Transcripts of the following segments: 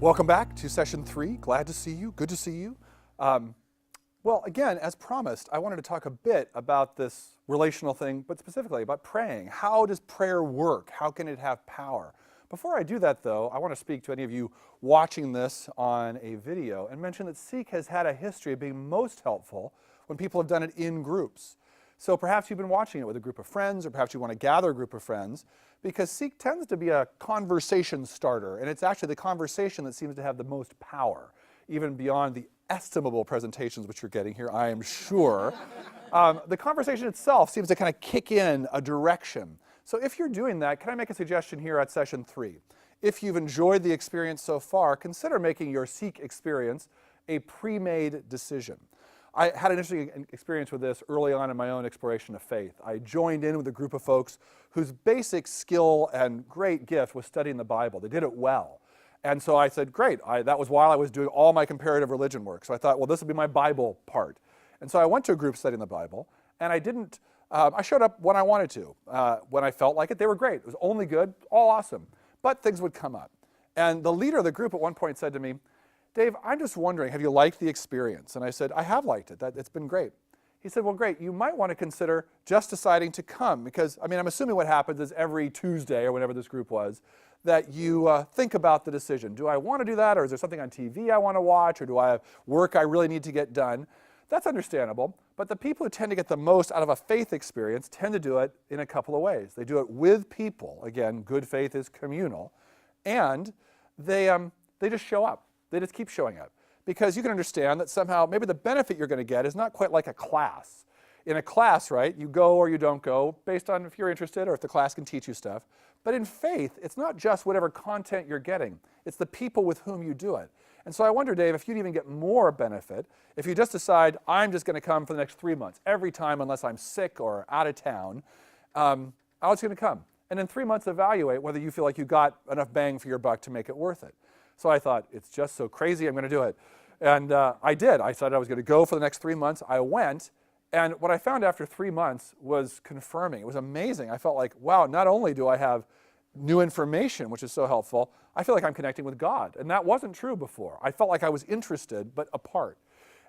Welcome back to session 3. Glad to see you. Good to see you. Well, again, as promised, I wanted to talk a bit about this relational thing, but specifically about praying. How does prayer work? How can it have power? Before I do that, though, I want to speak to any of you watching this on a video and mention that Seek has had a history of being most helpful when people have done it in groups. So perhaps you've been watching it with a group of friends, or perhaps you want to gather a group of friends, because Seek tends to be a conversation starter, and it's actually the conversation that seems to have the most power, even beyond the estimable presentations which you're getting here, I am sure. The conversation itself seems to kind of kick in a direction. So if you're doing that, can I make a suggestion here at session 3? If you've enjoyed the experience so far, consider making your Seek experience a pre-made decision. I had an interesting experience with this early on in my own exploration of faith. I joined in with a group of folks whose basic skill and great gift was studying the Bible. They did it well. And so I said, great. That was while I was doing all my comparative religion work. So I thought, well, this will be my Bible part. And so I went to a group studying the Bible, and I showed up when I wanted to. When I felt like it, they were great. It was only good, all awesome. But things would come up. And the leader of the group at one point said to me, Dave, I'm just wondering, have you liked the experience? And I said, I have liked it. It's been great. He said, well, great. You might want to consider just deciding to come, because, I'm assuming what happens is every Tuesday, or whenever this group was, that you think about the decision. Do I want to do that, or is there something on TV I want to watch, or do I have work I really need to get done? That's understandable, but the people who tend to get the most out of a faith experience tend to do it in a couple of ways. They do it with people. Again, good faith is communal. And they just show up. They just keep showing up. Because you can understand that somehow maybe the benefit you're going to get is not quite like a class. In a class, right, you go or you don't go based on if you're interested or if the class can teach you stuff. But in faith, it's not just whatever content you're getting. It's the people with whom you do it. And so I wonder, Dave, if you'd even get more benefit if you just decide, I'm just going to come for the next 3 months. Every time, unless I'm sick or out of town, I'm just going to come. And in 3 months, evaluate whether you feel like you got enough bang for your buck to make it worth it. So I thought, it's just so crazy, I'm going to do it. And I did. I said I was going to go for the next 3 months. I went. And what I found after 3 months was confirming. It was amazing. I felt like, wow, not only do I have new information, which is so helpful, I feel like I'm connecting with God. And that wasn't true before. I felt like I was interested, but apart.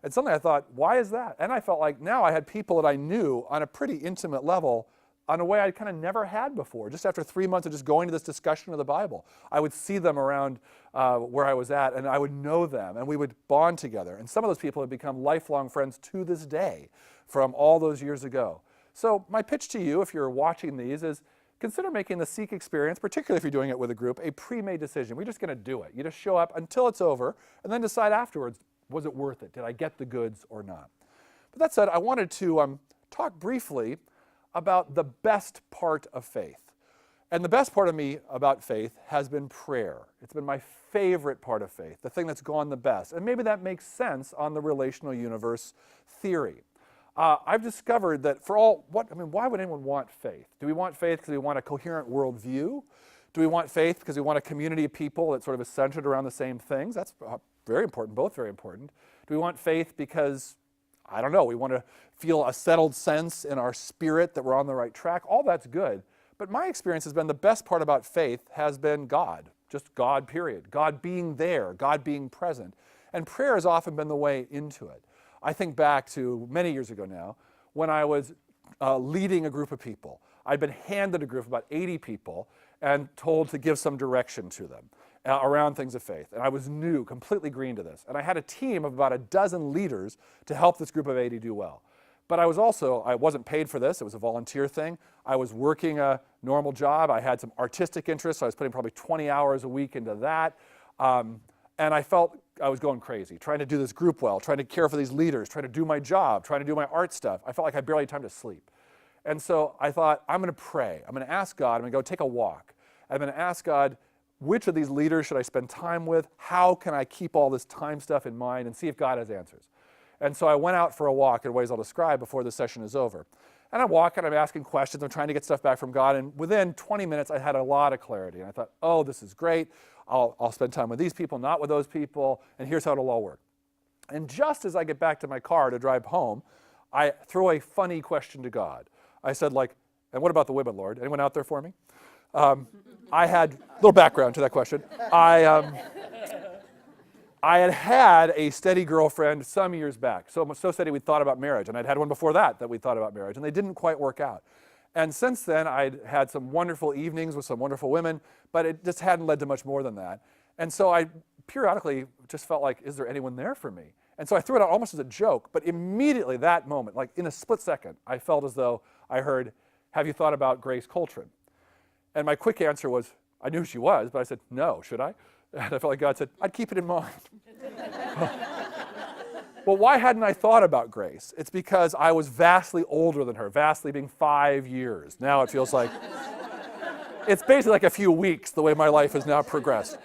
And suddenly I thought, why is that? And I felt like now I had people that I knew on a pretty intimate level in a way I kind of never had before. Just after 3 months of just going to this discussion of the Bible, I would see them around where I was at, and I would know them, and we would bond together. And some of those people have become lifelong friends to this day from all those years ago. So my pitch to you, if you're watching these, is consider making the Seek experience, particularly if you're doing it with a group, a pre-made decision. We're just going to do it. You just show up until it's over, and then decide afterwards, was it worth it? Did I get the goods or not? But that said, I wanted to talk briefly about the best part of faith. And the best part of me about faith has been prayer. It's been my favorite part of faith, the thing that's gone the best. And maybe that makes sense on the relational universe theory. I've discovered that why would anyone want faith? Do we want faith because we want a coherent worldview? Do we want faith because we want a community of people that sort of is centered around the same things? That's very important, both very important. Do we want faith because, I don't know, we want to feel a settled sense in our spirit that we're on the right track? All that's good. But my experience has been the best part about faith has been God, just God, period. God being there, God being present. And prayer has often been the way into it. I think back to many years ago now when I was leading a group of people. I'd been handed a group of about 80 people and told to give some direction to them around things of faith. And I was new, completely green to this. And I had a team of about a dozen leaders to help this group of 80 do well. But I wasn't paid for this. It was a volunteer thing. I was working a normal job. I had some artistic interests, so I was putting probably 20 hours a week into that. And I felt I was going crazy, trying to do this group well, trying to care for these leaders, trying to do my job, trying to do my art stuff. I felt like I barely had time to sleep. And so I thought, I'm going to pray. I'm going to ask God. I'm going to go take a walk. I'm going to ask God, which of these leaders should I spend time with? How can I keep all this time stuff in mind and see if God has answers? And so I went out for a walk in ways I'll describe before the session is over. And I'm walking, I'm asking questions, I'm trying to get stuff back from God, and within 20 minutes I had a lot of clarity. And I thought, oh, this is great. I'll spend time with these people, not with those people, and here's how it'll all work. And just as I get back to my car to drive home, I throw a funny question to God. I said, and what about the women, Lord? Anyone out there for me? I had a little background to that question. I had had a steady girlfriend some years back, so steady we thought about marriage, and I'd had one before that we thought about marriage, and they didn't quite work out. And since then, I'd had some wonderful evenings with some wonderful women, but it just hadn't led to much more than that. And so I periodically just felt like, is there anyone there for me? And so I threw it out almost as a joke, but immediately that moment, like in a split second, I felt as though I heard, have you thought about Grace Coltrane? And my quick answer was, I knew who she was, but I said, no, should I? And I felt like God said, I'd keep it in mind. Well, why hadn't I thought about Grace? It's because I was vastly older than her, vastly being 5 years. Now it feels like, it's basically like a few weeks the way my life has now progressed.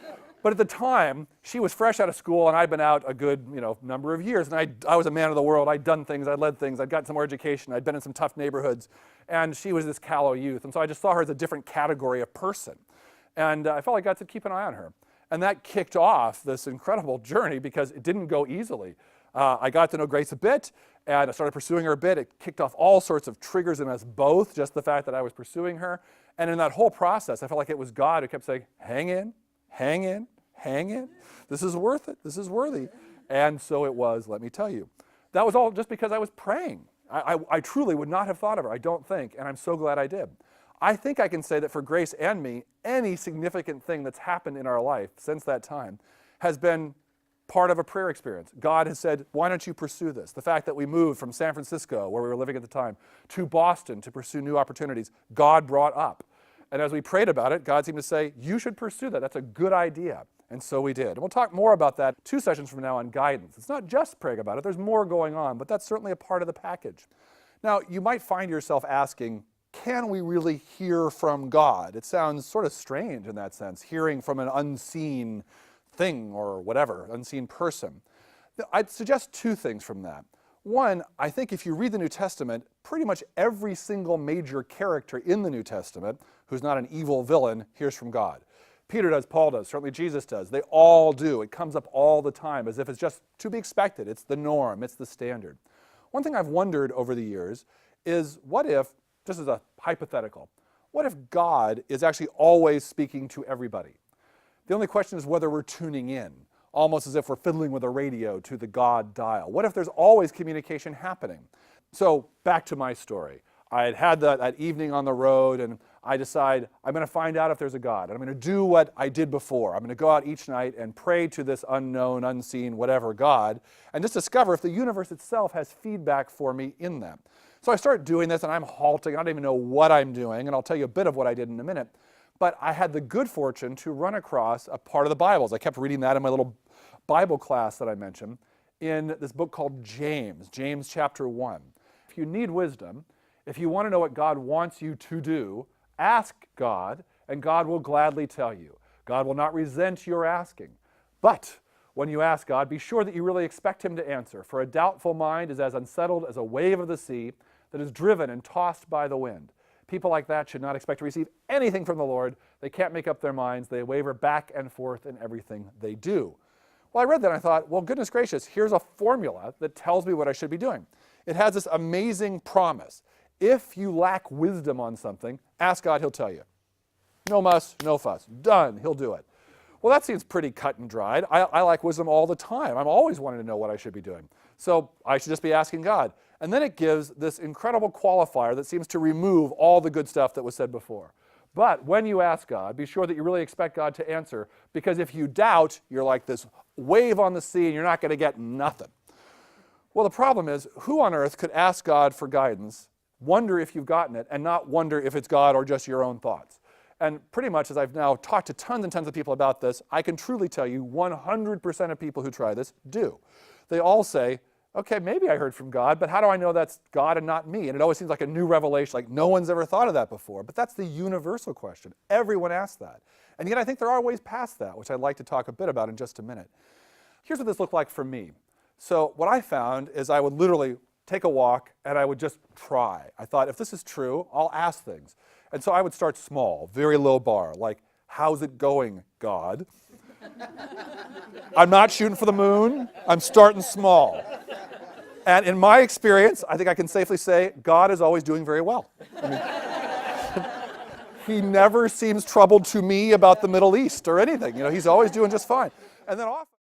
But at the time, she was fresh out of school, and I'd been out a good number of years. And I was a man of the world. I'd done things. I'd led things. I'd gotten some more education. I'd been in some tough neighborhoods. And she was this callow youth. And so I just saw her as a different category of person. And I felt like God said, keep an eye on her. And that kicked off this incredible journey because it didn't go easily. I got to know Grace a bit, and I started pursuing her a bit. It kicked off all sorts of triggers in us both, just the fact that I was pursuing her. And in that whole process, I felt like it was God who kept saying, hang in, hang in, hang in. This is worth it. This is worthy. And so it was, let me tell you. That was all just because I was praying. I truly would not have thought of her, I don't think, and I'm so glad I did. I think I can say that for Grace and me, any significant thing that's happened in our life since that time has been part of a prayer experience. God has said, why don't you pursue this? The fact that we moved from San Francisco, where we were living at the time, to Boston to pursue new opportunities, God brought up. And as we prayed about it, God seemed to say, you should pursue that. That's a good idea. And so we did. And we'll talk more about that 2 sessions from now on guidance. It's not just praying about it. There's more going on, but that's certainly a part of the package. Now, you might find yourself asking, can we really hear from God? It sounds sort of strange in that sense, hearing from an unseen thing or whatever, unseen person. I'd suggest 2 things from that. One, I think if you read the New Testament, pretty much every single major character in the New Testament who's not an evil villain hears from God. Peter does, Paul does, certainly Jesus does. They all do. It comes up all the time as if it's just to be expected. It's the norm. It's the standard. One thing I've wondered over the years is what if, just as a hypothetical, what if God is actually always speaking to everybody? The only question is whether we're tuning in, almost as if we're fiddling with a radio to the God dial. What if there's always communication happening? So back to my story. I had had that evening on the road, and I decide I'm going to find out if there's a God. And I'm going to do what I did before. I'm going to go out each night and pray to this unknown, unseen, whatever God, and just discover if the universe itself has feedback for me in them. So I start doing this, and I'm halting. I don't even know what I'm doing, and I'll tell you a bit of what I did in a minute. But I had the good fortune to run across a part of the Bible. I kept reading that in my little Bible class that I mentioned in this book called James chapter 1. If you need wisdom, if you want to know what God wants you to do, ask God, and God will gladly tell you. God will not resent your asking. But when you ask God, be sure that you really expect Him to answer. For a doubtful mind is as unsettled as a wave of the sea that is driven and tossed by the wind. People like that should not expect to receive anything from the Lord. They can't make up their minds. They waver back and forth in everything they do. Well, I read that and I thought, well, goodness gracious, here's a formula that tells me what I should be doing. It has this amazing promise. If you lack wisdom on something, ask God, He'll tell you. No muss, no fuss. Done, He'll do it. Well, that seems pretty cut and dried. I lack wisdom all the time. I'm always wanting to know what I should be doing. So I should just be asking God. And then it gives this incredible qualifier that seems to remove all the good stuff that was said before. But when you ask God, be sure that you really expect God to answer, because if you doubt, you're like this wave on the sea and you're not going to get nothing. Well, the problem is, who on earth could ask God for guidance, wonder if you've gotten it, and not wonder if it's God or just your own thoughts? And pretty much as I've now talked to tons and tons of people about this, I can truly tell you 100% of people who try this do. They all say, okay, maybe I heard from God, but how do I know that's God and not me? And it always seems like a new revelation, like no one's ever thought of that before. But that's the universal question. Everyone asks that. And yet I think there are ways past that, which I'd like to talk a bit about in just a minute. Here's what this looked like for me. So what I found is I would literally take a walk and I would just try. I thought, if this is true, I'll ask things. And so I would start small, very low bar, like, how's it going, God? I'm not shooting for the moon. I'm starting small. And in my experience, I think I can safely say, God is always doing very well. I mean, He never seems troubled to me about the Middle East or anything. You know, He's always doing just fine. And then often